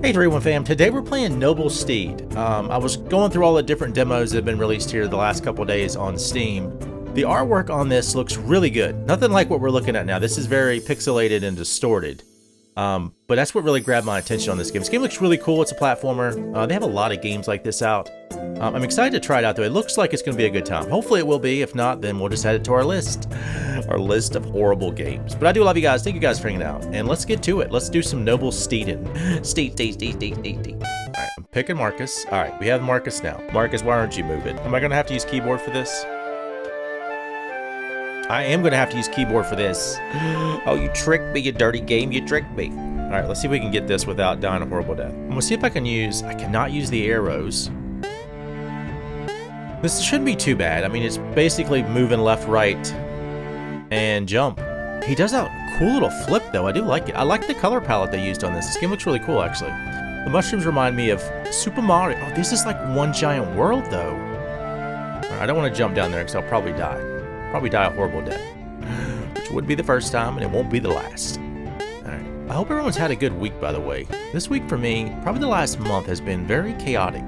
Hey 3-1 fam, today we're playing Noble Steed. I was going through all the different demos that have been released here the last couple days on Steam. The artwork on this looks really good. Nothing like what we're looking at now. This is very pixelated and distorted. But that's what really grabbed my attention on this game. This game looks really cool. It's a platformer. They have a lot of games like this out. I'm excited to try it out though. It looks like it's going to be a good time. Hopefully it will be. If not, then we'll just add it to our list. Our list of horrible games. But I do love you guys. Thank you guys for hanging out. And let's get to it. Let's do some Noble Steedin'. Steed. Alright, I'm picking Marcus. Alright, we have Marcus now. Marcus, why aren't you moving? Am I going to have to use keyboard for this? I am going to have to use keyboard for this. Oh, you tricked me, you dirty game. You tricked me. Alright, let's see if we can get this without dying a horrible death. I'm going to see if I can use... I cannot use the arrows. This shouldn't be too bad. I mean, it's basically moving left, right, and jump. He does that cool little flip, though. I do like it. I like the color palette they used on this. This game looks really cool, actually. The mushrooms remind me of Super Mario. Oh, this is like one giant world, though. Right, I don't want to jump down there because I'll probably die. Probably die a horrible death. Which would be the first time, and it won't be the last. Alright. I hope everyone's had a good week, by the way. This week for me, probably the last month, has been very chaotic.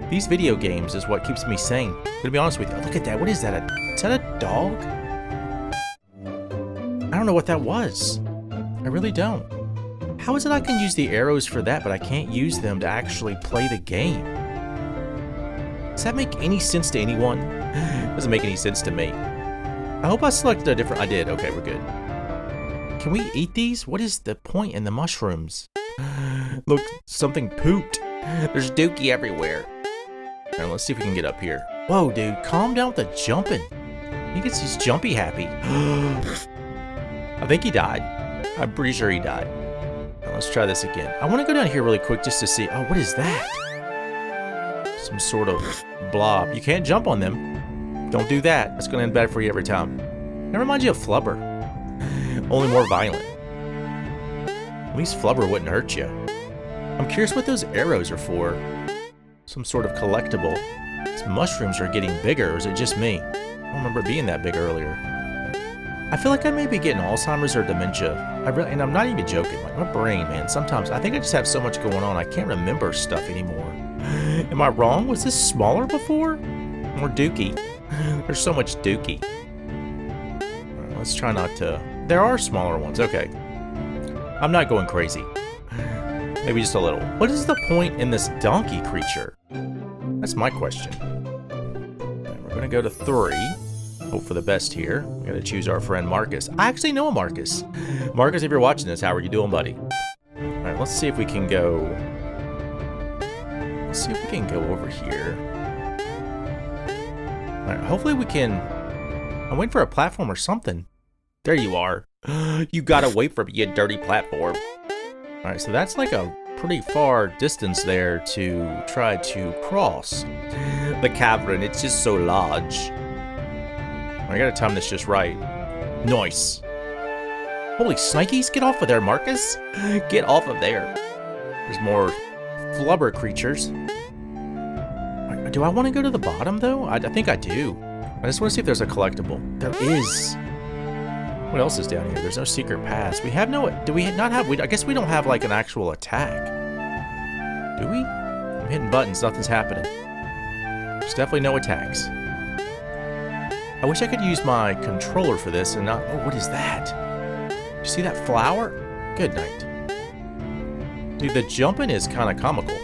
These video games is what keeps me sane. I'm gonna be honest with you. Look at that. What is that? Is that a dog? I don't know what that was. I really don't. How is it I can use the arrows for that, but I can't use them to actually play the game? Does that make any sense to anyone? Doesn't make any sense to me. I hope I selected a different... I did. Okay, we're good. Can we eat these? What is the point in the mushrooms? Look, something pooped. There's dookie everywhere. Alright, let's see if we can get up here. Whoa, dude, calm down with the jumping. He gets he's jumpy happy. I think he died. I'm pretty sure he died. Now, let's try this again. I want to go down here really quick just to see. Oh, what is that? Some sort of blob. You can't jump on them. Don't do that. That's going to end bad for you every time. That reminds you of Flubber. Only more violent. At least Flubber wouldn't hurt you. I'm curious what those arrows are for. Some sort of collectible. These mushrooms are getting bigger, or is it just me? I don't remember it being that big earlier. I feel like I may be getting Alzheimer's or dementia. And I'm not even joking. Like, my brain, man, sometimes I think I just have so much going on, I can't remember stuff anymore. Am I wrong? Was this smaller before? More dookie. There's so much dookie. Right, let's try not to... There are smaller ones. Okay. I'm not going crazy. Maybe just a little. What is the point in this donkey creature? That's my question. Okay, we're gonna go to 3. Hope for the best here. We gotta choose our friend Marcus. I actually know a Marcus. Marcus, if you're watching this, how are you doing, buddy? Alright, let's see if we can go... Let's see if we can go over here. Alright, hopefully we can... I'm waiting for a platform or something. There you are. You gotta wait for me, you dirty platform. Alright, so that's like a pretty far distance there to try to cross the cavern. It's just so large. I gotta time this just right. Nice. Holy snikes, get off of there, Marcus. Get off of there. There's more flubber creatures. Do I want to go to the bottom, though? I think I do. I just want to see if there's a collectible. There is. What else is down here? There's no secret pass. We have no... Do we not have... I guess we don't have, like, an actual attack. Do we? I'm hitting buttons. Nothing's happening. There's definitely no attacks. I wish I could use my controller for this and not... Oh, what is that? You see that flower? Good night. Dude, the jumping is kind of comical.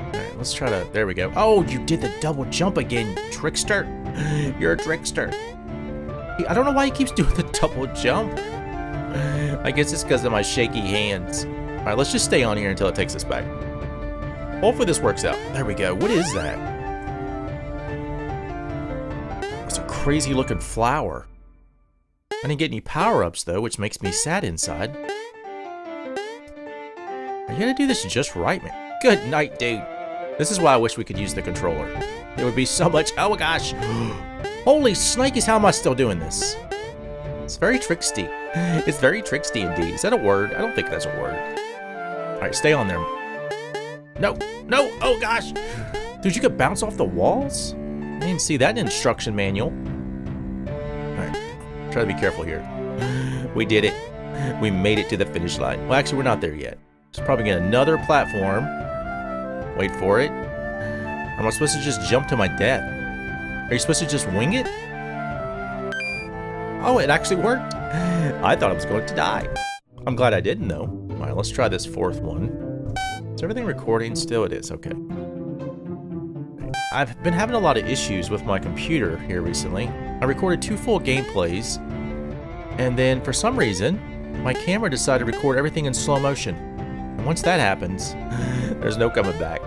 Alright, let's try to... There we go. Oh, you did the double jump again, trickster. You're a trickster. I don't know why he keeps doing the double jump. I guess it's because of my shaky hands. Alright, let's just stay on here until it takes us back. Hopefully this works out. There we go. What is that? It's a crazy looking flower. I didn't get any power-ups though, which makes me sad inside. You gotta do this just right, man. Good night, dude. This is why I wish we could use the controller. It would be so much... Oh my gosh. Holy snikes, how am I still doing this? It's very tricksty. It's very tricksty indeed. Is that a word? I don't think that's a word. Alright, stay on there. No, no, oh gosh. Dude, you could bounce off the walls? I didn't see that instruction manual. Alright, try to be careful here. We did it. We made it to the finish line. Well, actually, we're not there yet. Just probably get another platform. Wait for it. Or am I supposed to just jump to my death? Are you supposed to just wing it? Oh, it actually worked. I thought I was going to die. I'm glad I didn't, though. All right, let's try this fourth one. Is everything recording? Still it is. Okay. I've been having a lot of issues with my computer here recently. I recorded 2 full gameplays, and then for some reason, my camera decided to record everything in slow motion. And once that happens, there's no coming back.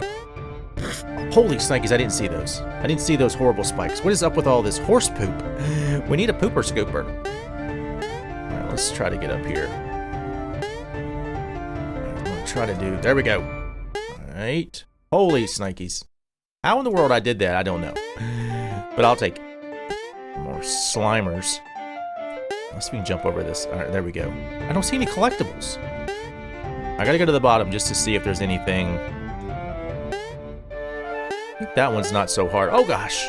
Holy snikes, I didn't see those. I didn't see those horrible spikes. What is up with all this horse poop? We need a pooper scooper. All right, let's try to get up here. I'm gonna try to do, there we go. All right. Holy snikes. How in the world I did that, I don't know. But I'll take more slimers. Let's see if we can jump over this. All right, there we go. I don't see any collectibles. I gotta go to the bottom just to see if there's anything. I think that one's not so hard. Oh gosh.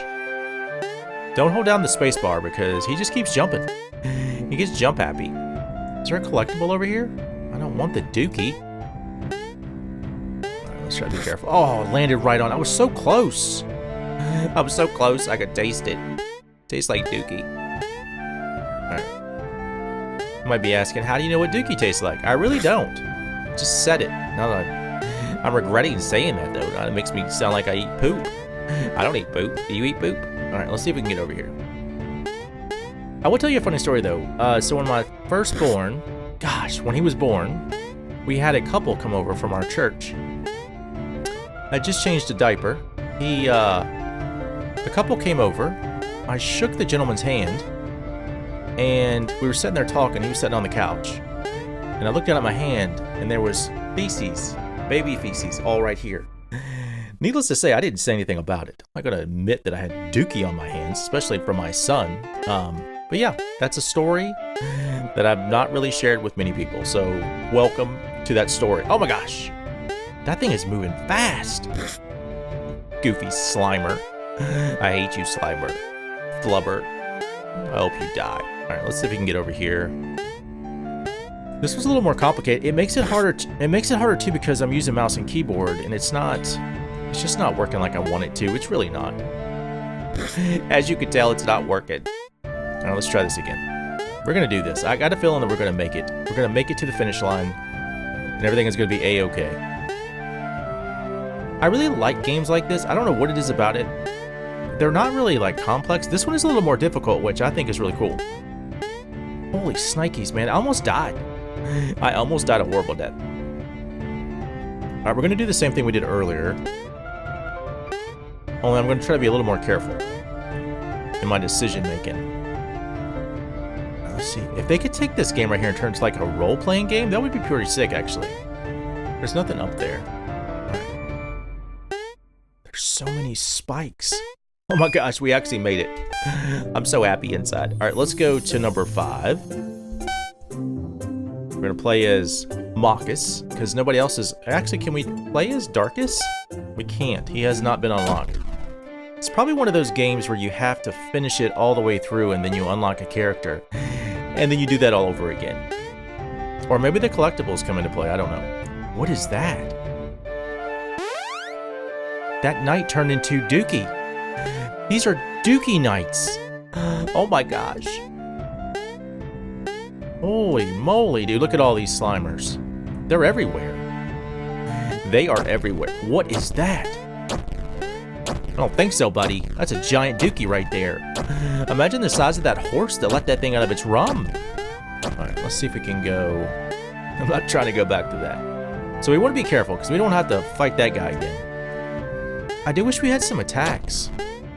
Don't hold down the space bar because he just keeps jumping. He gets jump happy. Is there a collectible over here? I don't want the dookie. Let's try to be careful. Oh, landed right on. I was so close. I was so close. I could taste it. Tastes like dookie. Alright. You might be asking, how do you know what dookie tastes like? I really don't. Just said it. Now that I'm regretting saying that, though. It makes me sound like I eat poop. I don't eat poop. Do you eat poop? Alright, let's see if we can get over here. I will tell you a funny story, though. So when my firstborn, gosh, when he was born, we had a couple come over from our church. I just changed a diaper. The couple came over. I shook the gentleman's hand, and we were sitting there talking. He was sitting on the couch, and I looked down at my hand, and there was feces, baby feces, all right here. Needless to say, I didn't say anything about it. I'm not gonna admit that I had dookie on my hands, especially for my son. But yeah, that's a story that I've not really shared with many people. So welcome to that story. Oh my gosh. That thing is moving fast. Goofy Slimer. I hate you, Slimer. Flubber. I hope you die. Alright, let's see if we can get over here. This was a little more complicated. It makes it harder. It makes it harder too because I'm using mouse and keyboard, and it's just not working like I want it to. It's really not. As you can tell, it's not working. Alright, let's try this again. We're gonna do this. I got a feeling that we're gonna make it. We're gonna make it to the finish line, and everything is gonna be a-okay. I really like games like this. I don't know what it is about it. They're not really like complex. This one is a little more difficult, which I think is really cool. Holy snikes, man. I almost died. I almost died a horrible death. Alright, we're going to do the same thing we did earlier. Only I'm going to try to be a little more careful in my decision making. Let's see. If they could take this game right here and turn it into like a role-playing game, that would be pretty sick, actually. There's nothing up there. There's so many spikes. Oh my gosh, we actually made it. I'm so happy inside. All right, let's go to number 5. We're gonna play as Marcus because nobody else is. Actually, can we play as Darkus? We can't. He has not been unlocked. It's probably one of those games where you have to finish it all the way through and then you unlock a character. And then you do that all over again. Or maybe the collectibles come into play. I don't know. What is that? That knight turned into Dookie. These are Dookie knights. Oh my gosh. Holy moly, dude. Look at all these Slimers. They're everywhere. They are everywhere. What is that? I don't think so, buddy. That's a giant Dookie right there. Imagine the size of that horse that let that thing out of its rump. Alright, let's see if we can go. I'm not trying to go back to that. So we want to be careful because we don't have to fight that guy again. I do wish we had some attacks.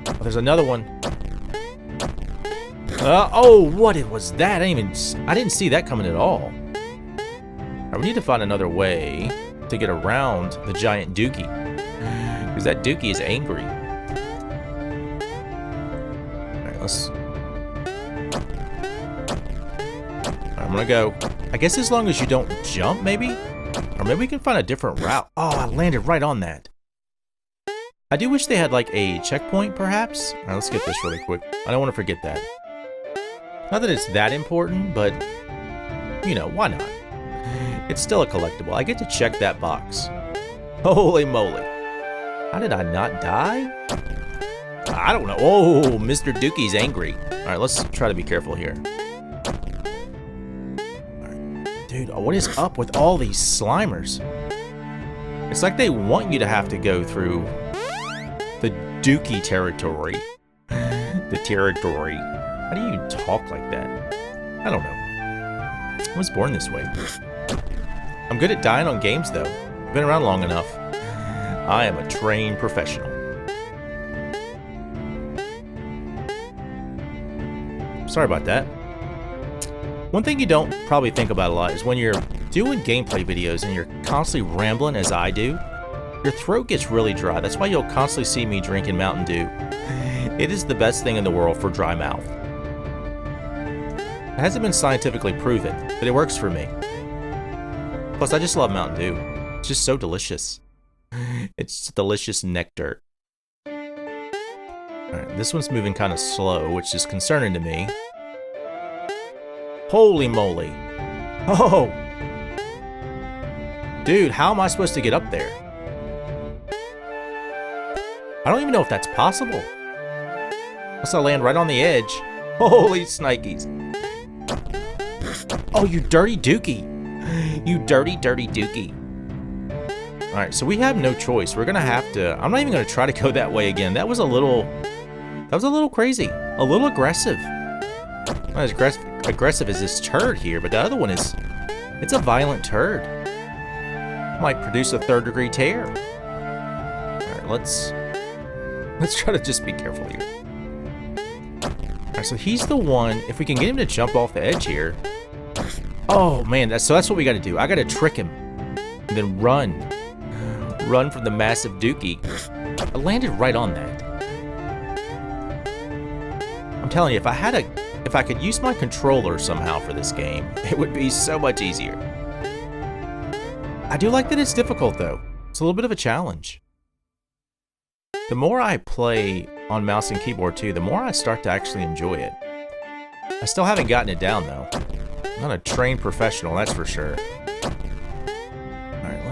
Oh, there's another one. Oh, what was that? I didn't see that coming at all. Right, we need to find another way to get around the giant Dookie. Because that Dookie is angry. Alright, let's... Alright, I'm gonna go. I guess as long as you don't jump, maybe? Or maybe we can find a different route. Oh, I landed right on that. I do wish they had like a checkpoint, perhaps. Alright, let's get this really quick. I don't want to forget that. Not that it's that important, but, you know, why not? It's still a collectible. I get to check that box. Holy moly. How did I not die? I don't know. Oh, Mr. Dookie's angry. All right, let's try to be careful here. All right. Dude, what is up with all these Slimers? It's like they want you to have to go through the Dookie territory. The territory. How do you talk like that? I don't know. I was born this way. I'm good at dying on games, though. I've been around long enough. I am a trained professional. Sorry about that. One thing you don't probably think about a lot is when you're doing gameplay videos and you're constantly rambling, as I do, your throat gets really dry. That's why you'll constantly see me drinking Mountain Dew. It is the best thing in the world for dry mouth. It hasn't been scientifically proven, but it works for me. Plus, I just love Mountain Dew. It's just so delicious. It's delicious nectar. Alright, this one's moving kind of slow, which is concerning to me. Holy moly. Oh! Dude, how am I supposed to get up there? I don't even know if that's possible. Unless I land right on the edge. Holy snikes. Oh, you dirty dookie. You dirty, dirty dookie. Alright, so we have no choice. We're gonna have to... I'm not even gonna try to go that way again. That was a little crazy. A little aggressive. Not as aggressive as this turd here, but the other one is... It's a violent turd. Might produce a third-degree tear. Alright, let's try to just be careful here. Alright, so he's the one... If we can get him to jump off the edge here... Oh, man, that's what we gotta do. I gotta trick him. And then run. Run from the massive dookie. I landed right on that. I'm telling you, if I could use my controller somehow for this game, it would be so much easier. I do like that it's difficult, though. It's a little bit of a challenge. The more I play on mouse and keyboard, too, the more I start to actually enjoy it. I still haven't gotten it down, though. I'm not a trained professional, that's for sure. Alright,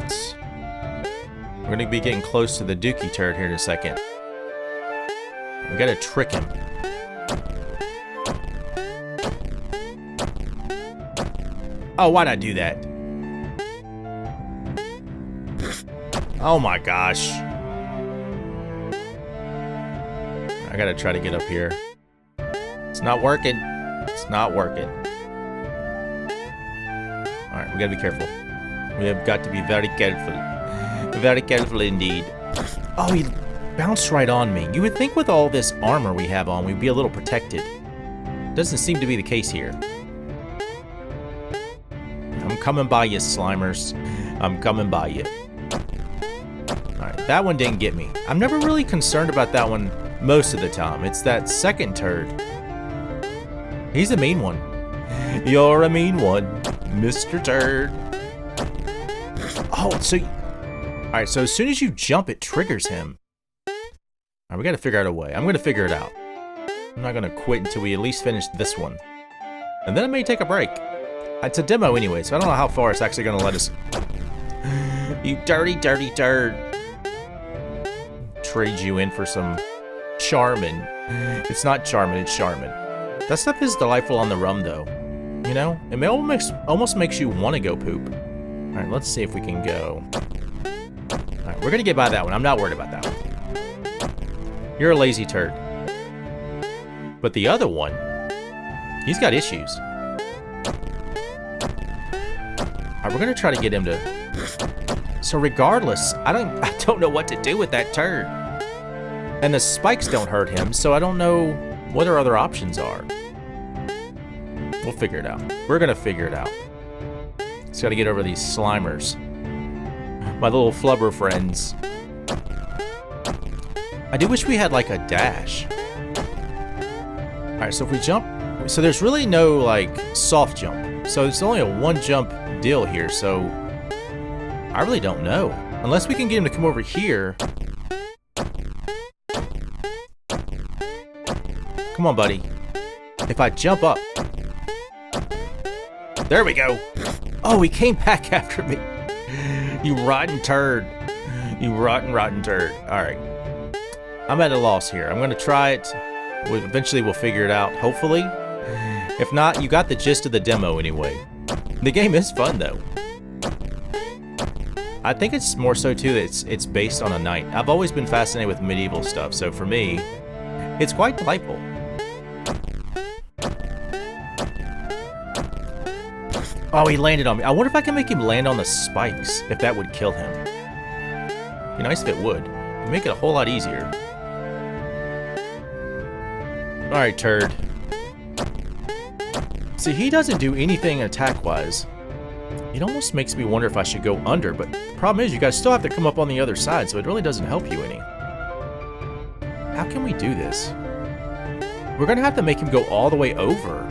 we're gonna be getting close to the dookie turret here in a second. We gotta trick him. Oh, why'd I do that? Oh my gosh. I gotta try to get up here. It's not working. It's not working. Alright, we gotta be careful. We have got to be very careful. Very careful indeed. Oh, he bounced right on me. You would think with all this armor we have on, we'd be a little protected. Doesn't seem to be the case here. I'm coming by you, Slimers. I'm coming by you. Alright, that one didn't get me. I'm never really concerned about that one most of the time. It's that second turd. He's a mean one. You're a mean one, Mr. Turd. Oh, so... Alright, so as soon as you jump, it triggers him. Alright, we gotta figure out a way. I'm gonna figure it out. I'm not gonna quit until we at least finish this one. And then I may take a break. It's a demo anyway, so I don't know how far it's actually gonna let us... You dirty, dirty turd. Trade you in for some Charmin. It's not Charmin, it's Charmin. That stuff is delightful on the rum, though. You know? It may almost makes you want to go poop. Alright, let's see if we can go. Alright, we're gonna get by that one. I'm not worried about that one. You're a lazy turd. But the other one, he's got issues. Alright, we're gonna try to get him to... So regardless, I don't know what to do with that turd. And the spikes don't hurt him, so I don't know what our other options are. We'll figure it out. We're gonna figure it out. Just gotta get over these Slimers. My little flubber friends. I do wish we had like a dash. Alright, so if we jump... So there's really no like soft jump. So it's only a one jump deal here, so... I really don't know. Unless we can get him to come over here. Come on, buddy. If I jump up. There we go. Oh, he came back after me. You rotten turd. You rotten turd. All right. I'm at a loss here. I'm going to try it. Eventually, we'll figure it out, hopefully. If not, you got the gist of the demo anyway. The game is fun, though. I think it's more so, too, that it's based on a knight. I've always been fascinated with medieval stuff, so for me, it's quite delightful. Oh, he landed on me. I wonder if I can make him land on the spikes, if that would kill him. Be nice if it would. It'd make it a whole lot easier. Alright, turd. See, he doesn't do anything attack-wise. It almost makes me wonder if I should go under, but the problem is you guys still have to come up on the other side, so it really doesn't help you any. How can we do this? We're gonna have to make him go all the way over.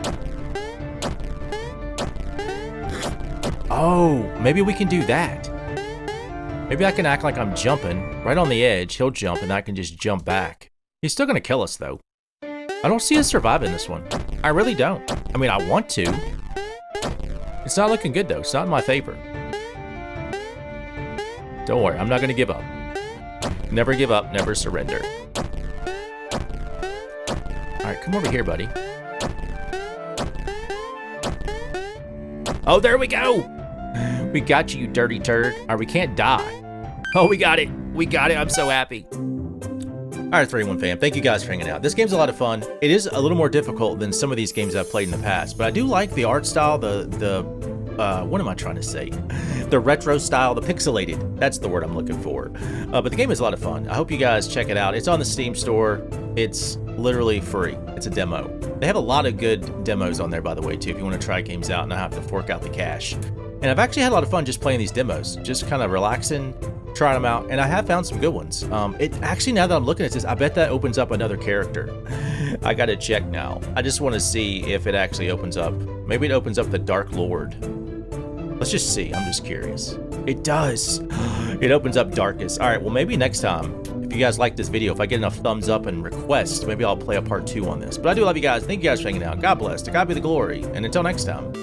Oh, maybe we can do that. Maybe I can act like I'm jumping right on the edge. He'll jump and I can just jump back. He's still gonna kill us though. I don't see us surviving this one. I really don't. I mean, I want to. It's not looking good though. It's not in my favor. Don't worry, I'm not gonna give up. Never give up, never surrender. All right, come over here, buddy. Oh, there we go. We got you, you dirty turd. All right, we can't die. Oh, we got it. We got it. I'm so happy. All right, 3-1 fam, thank you guys for hanging out. This game's a lot of fun. It is a little more difficult than some of these games I've played in the past, but I do like the art style, what am I trying to say? The retro style, the pixelated. That's the word I'm looking for. But the game is a lot of fun. I hope you guys check it out. It's on the Steam store. It's literally free. It's a demo. They have a lot of good demos on there, by the way, too, if you want to try games out and not have to fork out the cash. And I've actually had a lot of fun just playing these demos, just kind of relaxing, trying them out, and I have found some good ones. It actually, now that I'm looking at this, I bet that opens up another character. I gotta check now. I just want to see if it actually opens up. Maybe it opens up the Dark Lord. Let's just see. I'm just curious. It does. It opens up Darkest. All right, well, maybe next time, if you guys like this video, if I get enough thumbs up and requests, maybe I'll play a part 2 on this. But I do love you guys. Thank you guys for hanging out. God bless. To God be the glory. And until next time.